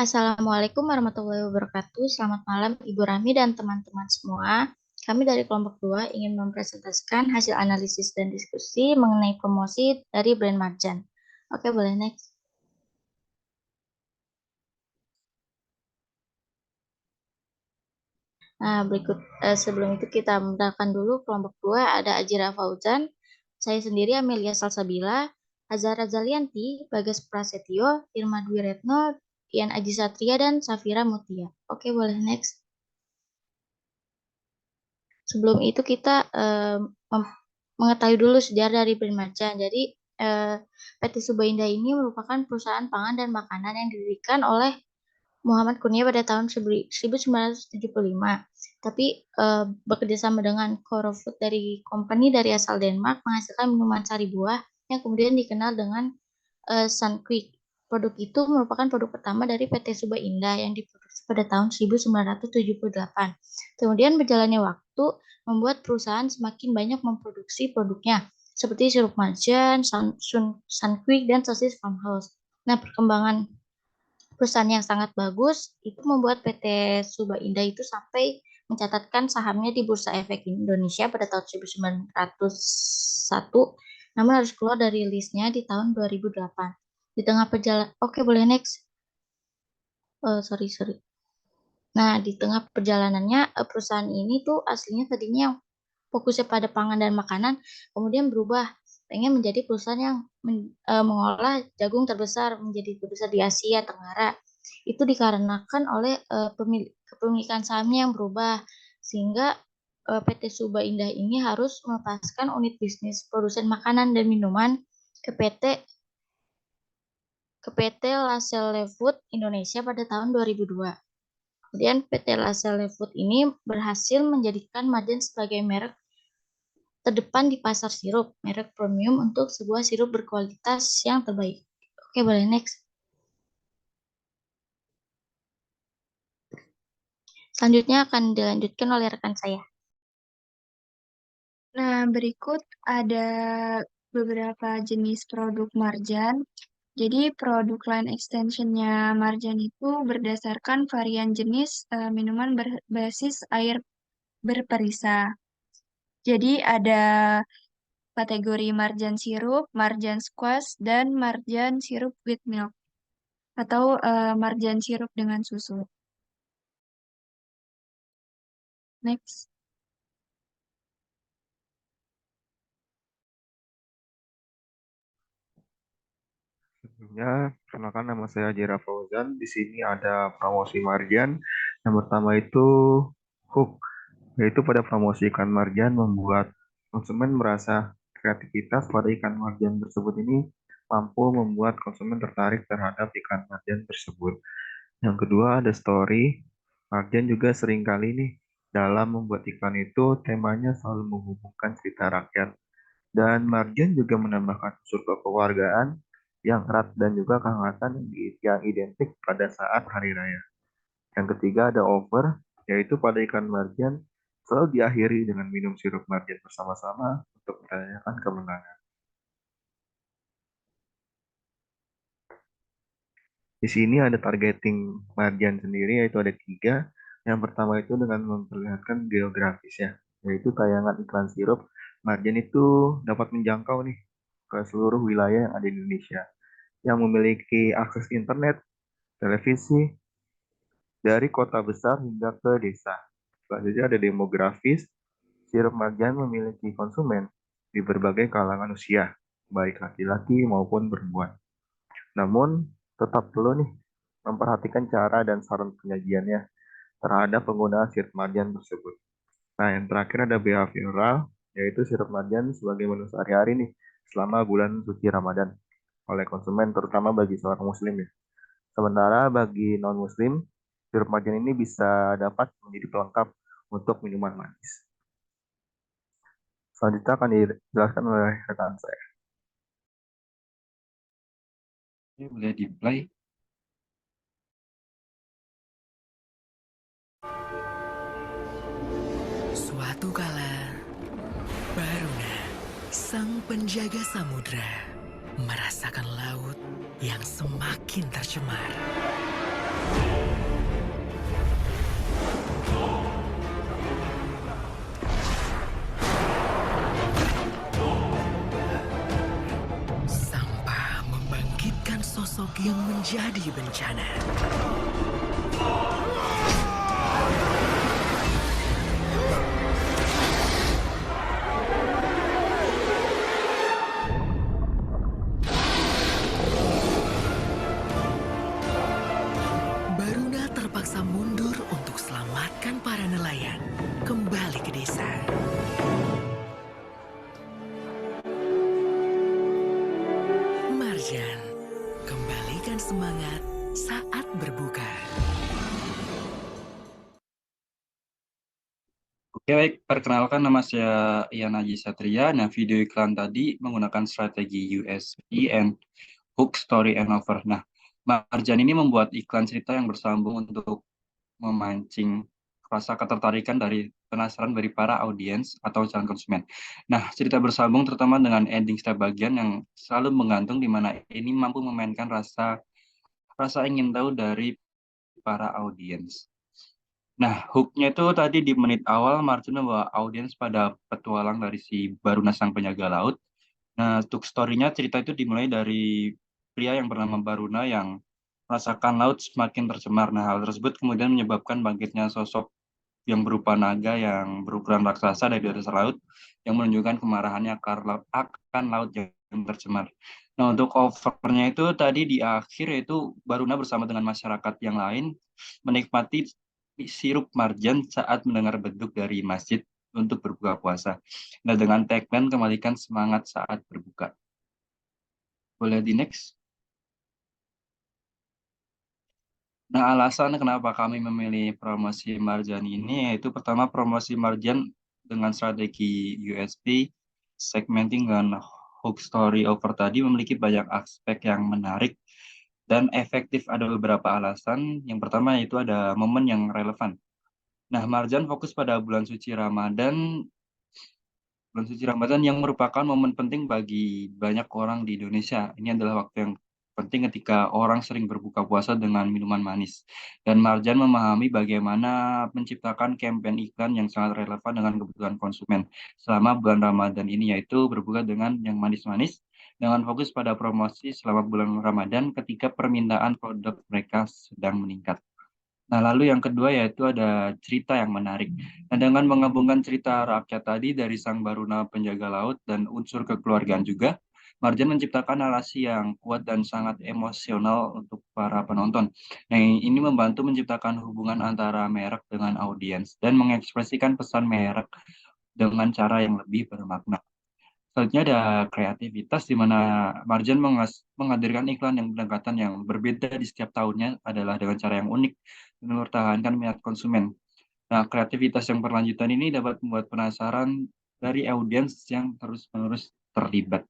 Assalamualaikum warahmatullahi wabarakatuh. Selamat malam Ibu Rami dan teman-teman semua. Kami dari kelompok 2 ingin mempresentasikan hasil analisis dan diskusi mengenai promosi dari brand Marjan. Oke, boleh next. Nah, sebelum itu kita mendaftarkan dulu kelompok 2 ada Ajira Fauzan, saya sendiri Amelia Salsabila, Azhara Zalianti, Bagas Prasetyo, Irma Dwi Retno, Ian Aji Satria, dan Safira Mutia. Oke, boleh next. Sebelum itu kita mengetahui dulu sejarah dari Primarjan. Jadi PT Suba Indah ini merupakan perusahaan pangan dan makanan yang didirikan oleh Muhammad Kurnia pada tahun 1975. Tapi bekerja sama dengan Coro Food dari company dari asal Denmark menghasilkan minuman sari buah yang kemudian dikenal dengan Sunquick. Produk itu merupakan produk pertama dari PT Suba Indah yang diproduksi pada tahun 1978. Kemudian berjalannya waktu membuat perusahaan semakin banyak memproduksi produknya, seperti sirup marjan, Sunquick, dan sosis farmhouse. Nah, perkembangan perusahaan yang sangat bagus itu membuat PT Suba Indah itu sampai mencatatkan sahamnya di Bursa Efek Indonesia pada tahun 1901, namun harus keluar dari listnya di tahun 2008. Di tengah perjalanan, oke boleh next. Sorry. Nah, di tengah perjalanannya perusahaan ini tuh aslinya tadinya yang fokusnya pada pangan dan makanan, kemudian berubah pengen menjadi perusahaan yang mengolah jagung terbesar menjadi terbesar di Asia Tenggara. Itu dikarenakan oleh kepemilikan sahamnya yang berubah, sehingga PT Suba Indah ini harus melepaskan unit bisnis produsen makanan dan minuman ke Laselle Food Indonesia pada tahun 2002. Kemudian PT Laselle Food ini berhasil menjadikan Marjan sebagai merek terdepan di pasar sirup, merek premium untuk sebuah sirup berkualitas yang terbaik. Oke, boleh next. Selanjutnya akan dilanjutkan oleh rekan saya. Nah, berikut ada beberapa jenis produk Marjan. Jadi produk line extensionnya Marjan itu berdasarkan varian jenis minuman berbasis air berperisa. Jadi ada kategori Marjan sirup, Marjan squash, dan Marjan sirup with milk atau Marjan sirup dengan susu. Next. Sebelumnya, perkenalkan nama saya Jera Fauzan. Di sini ada promosi Marjan. Yang pertama itu hook, yaitu pada promosi ikan marjan membuat konsumen merasa kreativitas pada ikan marjan tersebut ini mampu membuat konsumen tertarik terhadap ikan marjan tersebut. Yang kedua ada story. Marjan juga seringkali nih dalam membuat iklan itu temanya selalu menghubungkan cerita rakyat. Dan Marjan juga menambahkan unsur kekeluargaan yang erat dan juga kehangatan yang identik pada saat hari raya. Yang ketiga ada over, yaitu pada ikan marjan selalu diakhiri dengan minum sirup marjan bersama-sama untuk merayakan kemenangan. Di sini ada targeting marjan sendiri, yaitu ada tiga. Yang pertama itu dengan memperlihatkan geografisnya, yaitu tayangan iklan sirup marjan itu dapat menjangkau nih ke seluruh wilayah yang ada di Indonesia yang memiliki akses internet, televisi, dari kota besar hingga ke desa. Selanjutnya ada demografis. Sirup marjan memiliki konsumen di berbagai kalangan usia, baik laki-laki maupun perempuan. Namun, tetap perlu nih memperhatikan cara dan saran penyajiannya terhadap penggunaan sirup marjan tersebut. Nah, yang terakhir ada behavioral, yaitu sirup marjan sebagai menu sehari-hari nih selama bulan suci Ramadan oleh konsumen, terutama bagi seorang muslim ya. Sementara bagi non-muslim, sirup marjan ini bisa dapat menjadi pelengkap untuk minuman manis. Selanjutnya akan dijelaskan oleh rekan saya. Ini boleh di-play. Suatu kala, Baruna, sang penjaga samudra, merasakan laut yang semakin tercemar. Sampah membangkitkan sosok yang menjadi bencana. Baruna terpaksa mundur untuk selamatkan para nelayan kembali ke desa. Marjan, kembalikan semangat saat berbuka. Oke, baik. Perkenalkan, nama saya Ian Aji Satria. Nah, video iklan tadi menggunakan strategi USP and Hook, Story, and Offer. Nah, Marjan ini membuat iklan cerita yang bersambung untuk memancing rasa ketertarikan dari penasaran dari para audiens atau calon konsumen. Nah, cerita bersambung terutama dengan ending setiap bagian yang selalu menggantung di mana ini mampu memainkan rasa ingin tahu dari para audiens. Nah, hook-nya itu tadi di menit awal Martin membawa audiens pada petualang dari si Baruna sang penjaga laut. Nah, untuk story-nya cerita itu dimulai dari pria yang bernama Baruna yang merasakan laut semakin tercemar. Nah, hal tersebut kemudian menyebabkan bangkitnya sosok yang berupa naga yang berukuran raksasa dari dasar laut yang menunjukkan kemarahannya akan laut yang tercemar. Nah, untuk covernya itu tadi di akhir yaitu Baruna bersama dengan masyarakat yang lain menikmati sirup marjan saat mendengar beduk dari masjid untuk berbuka puasa. Nah, dengan tagline kembalikan semangat saat berbuka. Boleh di next? Nah, alasan kenapa kami memilih promosi marjan ini yaitu pertama promosi marjan dengan strategi USP, segmenting dengan hook story over tadi memiliki banyak aspek yang menarik dan efektif. Ada beberapa alasan. Yang pertama yaitu ada momen yang relevan. Nah, marjan fokus pada bulan suci Ramadan yang merupakan momen penting bagi banyak orang di Indonesia. Ini adalah waktu yang penting ketika orang sering berbuka puasa dengan minuman manis. Dan Marjan memahami bagaimana menciptakan campaign iklan yang sangat relevan dengan kebutuhan konsumen selama bulan Ramadan ini, yaitu berbuka dengan yang manis-manis dengan fokus pada promosi selama bulan Ramadan ketika permintaan produk mereka sedang meningkat. Nah, lalu yang kedua yaitu ada cerita yang menarik. Nah, dengan menggabungkan cerita rakyat tadi dari sang Baruna penjaga laut dan unsur kekeluargaan juga, Marjan menciptakan narasi yang kuat dan sangat emosional untuk para penonton. Nah, ini membantu menciptakan hubungan antara merek dengan audiens dan mengekspresikan pesan merek dengan cara yang lebih bermakna. Selanjutnya ada kreativitas di mana Marjan menghadirkan iklan yang pendekatan yang berbeda di setiap tahunnya adalah dengan cara yang unik dan mempertahankan minat konsumen. Nah, kreativitas yang berlanjutan ini dapat membuat penasaran dari audiens yang terus-menerus terlibat.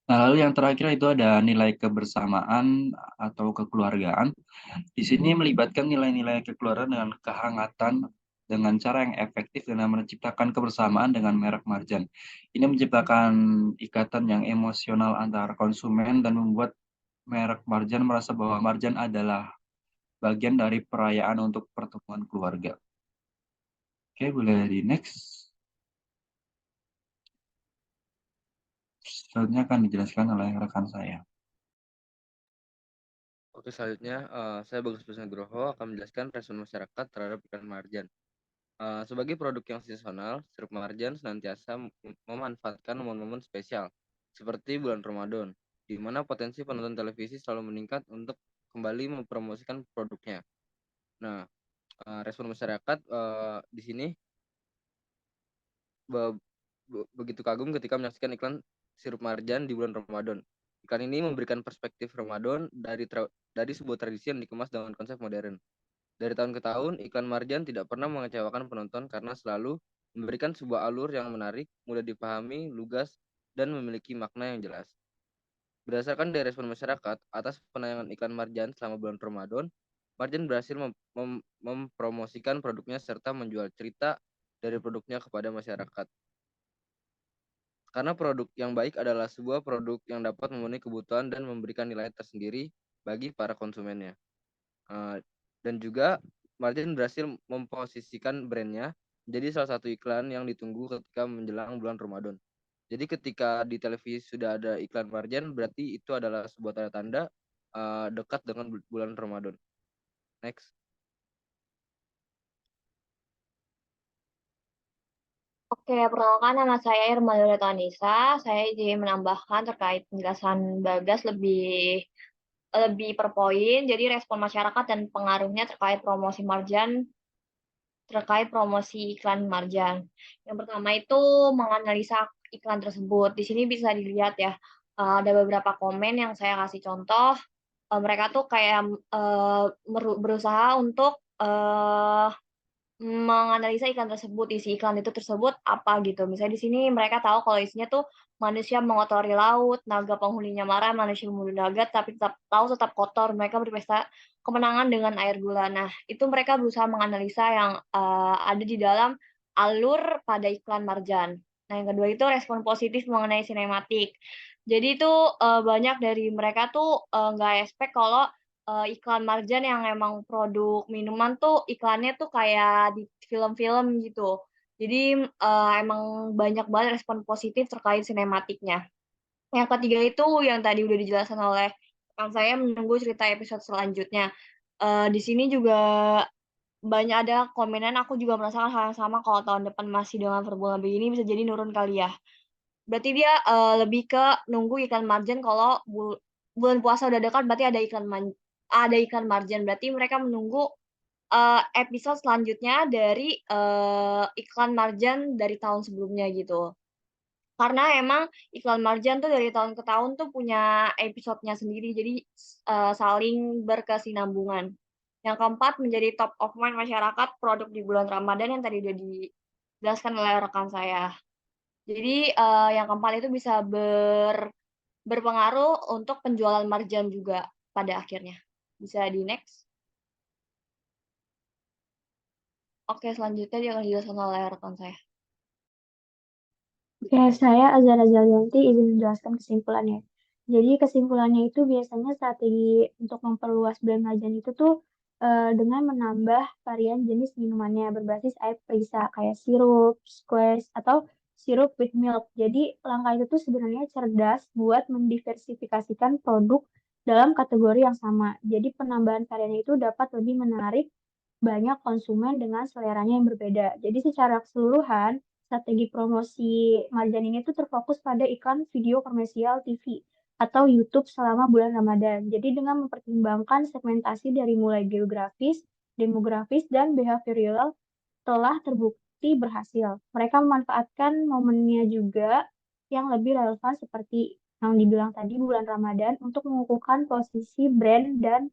Nah, lalu yang terakhir itu ada nilai kebersamaan atau kekeluargaan. Di sini melibatkan nilai-nilai kekeluargaan dengan kehangatan dengan cara yang efektif dan menciptakan kebersamaan dengan merek Marjan. Ini menciptakan ikatan yang emosional antar konsumen dan membuat merek Marjan merasa bahwa Marjan adalah bagian dari perayaan untuk pertemuan keluarga. Oke, boleh di next. Selanjutnya akan dijelaskan oleh rekan saya. Oke, selanjutnya saya Bagus Nugroho akan menjelaskan respon masyarakat terhadap ikan marjan. Sebagai produk yang seasonal, sirup marjan senantiasa memanfaatkan momen-momen spesial, seperti bulan Ramadan, di mana potensi penonton televisi selalu meningkat untuk kembali mempromosikan produknya. Nah, respon masyarakat di sini begitu kagum ketika menyaksikan iklan sirup marjan di bulan Ramadan. Iklan ini memberikan perspektif Ramadan dari sebuah tradisi yang dikemas dengan konsep modern. Dari tahun ke tahun, iklan marjan tidak pernah mengecewakan penonton karena selalu memberikan sebuah alur yang menarik, mudah dipahami, lugas, dan memiliki makna yang jelas. Berdasarkan dari respon masyarakat atas penayangan iklan marjan selama bulan Ramadan, Marjan berhasil mempromosikan produknya serta menjual cerita dari produknya kepada masyarakat. Karena produk yang baik adalah sebuah produk yang dapat memenuhi kebutuhan dan memberikan nilai tersendiri bagi para konsumennya. Dan juga Marjan berhasil memposisikan brandnya menjadi salah satu iklan yang ditunggu ketika menjelang bulan Ramadan. Jadi ketika di televisi sudah ada iklan Marjan, berarti itu adalah sebuah tanda-tanda dekat dengan bulan Ramadan. Next. Oke, perkenalkan nama saya Irma Loreta Anissa. Saya ingin menambahkan terkait penjelasan Bagas lebih per poin. Jadi respon masyarakat dan pengaruhnya terkait promosi iklan Marjan. Yang pertama itu menganalisa iklan tersebut. Di sini bisa dilihat ya, ada beberapa komen yang saya kasih contoh. Mereka tuh kayak berusaha untuk menganalisa iklan tersebut, isi iklan itu tersebut apa gitu. Misalnya di sini mereka tahu kalau isinya tuh manusia mengotori laut, naga penghuninya marah, manusia membunuh naga, tapi tetap kotor. Mereka berpesta kemenangan dengan air gula. Nah, itu mereka berusaha menganalisa yang ada di dalam alur pada iklan Marjan. Nah, yang kedua itu respon positif mengenai sinematik. Jadi itu banyak dari mereka tuh nggak expect kalau iklan Marjan yang emang produk minuman tuh iklannya tuh kayak di film-film gitu. Jadi, emang banyak banget respon positif terkait sinematiknya. Yang ketiga itu yang tadi udah dijelaskan oleh rekan saya menunggu cerita episode selanjutnya. Di sini juga banyak ada komenan, aku juga merasakan hal yang sama kalau tahun depan masih dengan formula begini bisa jadi nurun kali ya. Berarti dia, lebih ke nunggu iklan Marjan kalau bulan puasa udah dekat berarti ada iklan Marjan. Berarti mereka menunggu, episode selanjutnya dari, iklan Marjan dari tahun sebelumnya gitu. Karena emang iklan Marjan tuh dari tahun ke tahun tuh punya episodenya sendiri, jadi, saling berkesinambungan. Yang keempat menjadi top of mind masyarakat produk di bulan Ramadan yang tadi udah dijelaskan oleh rekan saya. Jadi, yang keempat itu bisa berpengaruh untuk penjualan Marjan juga pada akhirnya. Bisa di-next. Oke, selanjutnya dia akan dijelaskan oleh rekan saya. Oke, saya Azhara Zalianti izin menjelaskan kesimpulannya. Jadi kesimpulannya itu biasanya strategi untuk memperluas brand Marjan itu tuh dengan menambah varian jenis minumannya berbasis air perisa kayak sirup, squash, atau sirup with milk. Jadi langkah itu tuh sebenarnya cerdas buat mendiversifikasikan produk dalam kategori yang sama. Jadi penambahan varian itu dapat lebih menarik banyak konsumen dengan seleranya yang berbeda. Jadi secara keseluruhan, strategi promosi Marjan ini tuh terfokus pada iklan video komersial TV atau YouTube selama bulan Ramadan. Jadi dengan mempertimbangkan segmentasi dari mulai geografis, demografis, dan behavioral telah terbukti berhasil. Mereka memanfaatkan momennya juga yang lebih relevan seperti yang dibilang tadi bulan Ramadan untuk mengukuhkan posisi brand dan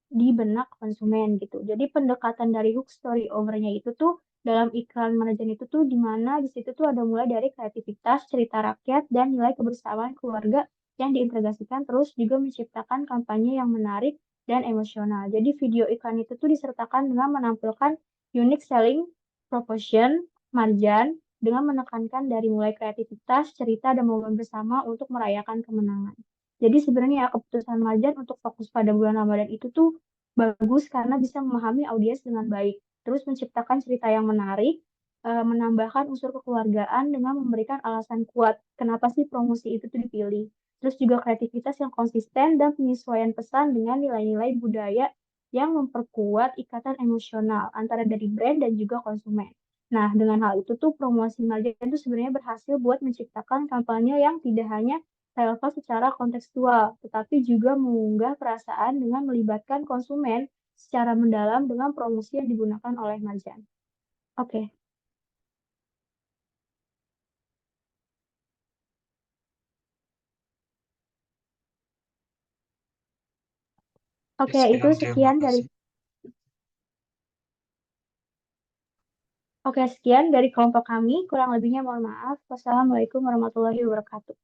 di benak konsumen gitu. Jadi pendekatan dari hook story overnya itu tuh dalam iklan manajemen itu tuh di mana di situ tuh ada mulai dari kreativitas, cerita rakyat, dan nilai kebersamaan keluarga yang diintegrasikan terus juga menciptakan kampanye yang menarik dan emosional. Jadi video iklan itu tuh disertakan dengan menampilkan unique selling proposition, Marjan, dengan menekankan dari mulai kreativitas, cerita, dan momen bersama untuk merayakan kemenangan. Jadi sebenarnya ya, keputusan Marjan untuk fokus pada bulan Ramadan itu tuh bagus karena bisa memahami audiens dengan baik. Terus menciptakan cerita yang menarik, menambahkan unsur kekeluargaan dengan memberikan alasan kuat kenapa sih promosi itu tuh dipilih. Terus juga kreativitas yang konsisten dan penyesuaian pesan dengan nilai-nilai budaya yang memperkuat ikatan emosional antara dari brand dan juga konsumen. Nah, dengan hal itu tuh promosi Marjan itu sebenarnya berhasil buat menciptakan kampanye yang tidak hanya relevan secara kontekstual, tetapi juga mengunggah perasaan dengan melibatkan konsumen secara mendalam dengan promosi yang digunakan oleh Marjan. Oke. Oke, itu Terima sekian dari kasih. Oke, sekian dari kelompok kami. Kurang lebihnya mohon maaf. Wassalamualaikum warahmatullahi wabarakatuh.